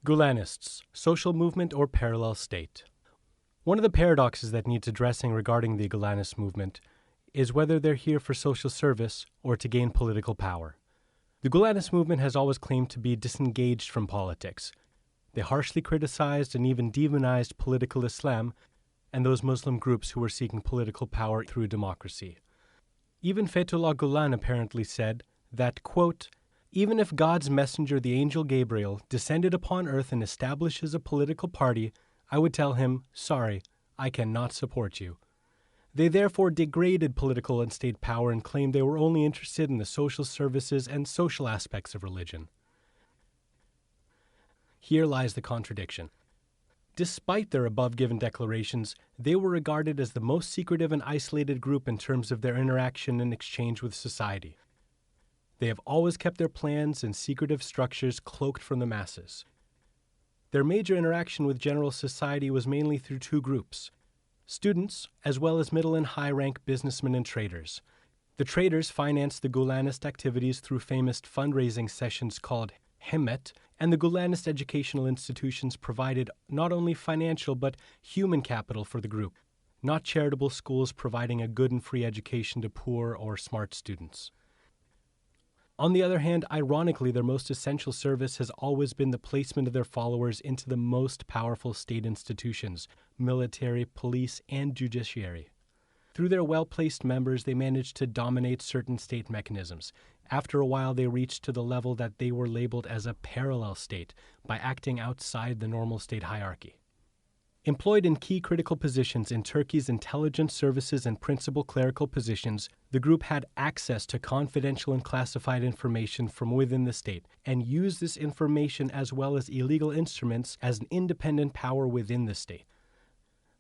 Gulenists, social movement or parallel state. One of the paradoxes that needs addressing regarding the Gulenist movement is whether they're here for social service or to gain political power. The Gulenist movement has always claimed to be disengaged from politics. They harshly criticized and even demonized political Islam and those Muslim groups who were seeking political power through democracy. Even Fethullah Gulen apparently said that, quote, "Even if God's messenger, the angel Gabriel, descended upon earth and establishes a political party, I would tell him, sorry, I cannot support you." They therefore degraded political and state power and claimed they were only interested in the social services and social aspects of religion. Here lies the contradiction. Despite their above-given declarations, they were regarded as the most secretive and isolated group in terms of their interaction and exchange with society. They have always kept their plans and secretive structures cloaked from the masses. Their major interaction with general society was mainly through two groups: students, as well as middle and high-rank businessmen and traders. The traders financed the Gulenist activities through famous fundraising sessions called Himmet, and the Gulenist educational institutions provided not only financial but human capital for the group, not charitable schools providing a good and free education to poor or smart students. On the other hand, ironically, their most essential service has always been the placement of their followers into the most powerful state institutions, military, police, and judiciary. Through their well-placed members, they managed to dominate certain state mechanisms. After a while, they reached to the level that they were labeled as a parallel state by acting outside the normal state hierarchy. Employed in key critical positions in Turkey's intelligence services and principal clerical positions, the group had access to confidential and classified information from within the state and used this information as well as illegal instruments as an independent power within the state.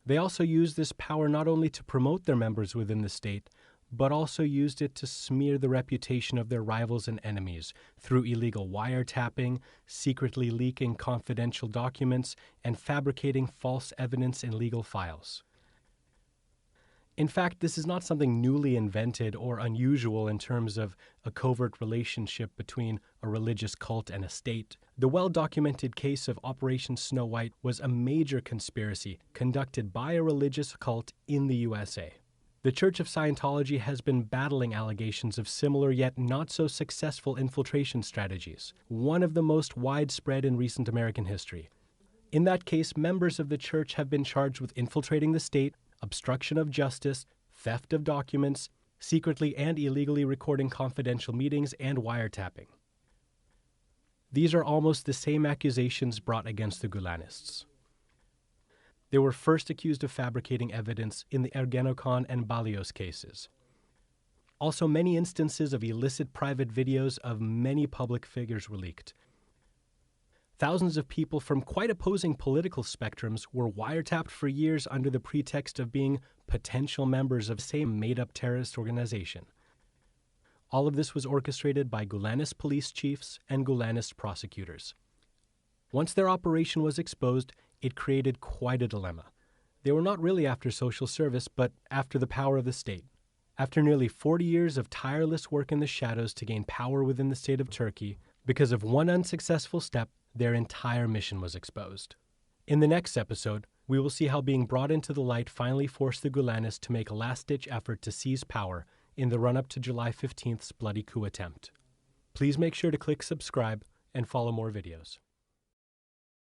They also used this power not only to promote their members within the state, but also used it to smear the reputation of their rivals and enemies through illegal wiretapping, secretly leaking confidential documents, and fabricating false evidence in legal files. In fact, this is not something newly invented or unusual in terms of a covert relationship between a religious cult and a state. The well-documented case of Operation Snow White was a major conspiracy conducted by a religious cult in the USA. The Church of Scientology has been battling allegations of similar yet not so successful infiltration strategies, one of the most widespread in recent American history. In that case, members of the church have been charged with infiltrating the state, obstruction of justice, theft of documents, secretly and illegally recording confidential meetings, and wiretapping. These are almost the same accusations brought against the Gulenists. They were first accused of fabricating evidence in the Ergenekon and Balios cases. Also, many instances of illicit private videos of many public figures were leaked. Thousands of people from quite opposing political spectrums were wiretapped for years under the pretext of being potential members of the same made-up terrorist organization. All of this was orchestrated by Gulenist police chiefs and Gulenist prosecutors. Once their operation was exposed, it created quite a dilemma. They were not really after social service, but after the power of the state. After nearly 40 years of tireless work in the shadows to gain power within the state of Turkey, because of one unsuccessful step, their entire mission was exposed. In the next episode, we will see how being brought into the light finally forced the Gulenists to make a last-ditch effort to seize power in the run-up to July 15th's bloody coup attempt. Please make sure to click subscribe and follow more videos.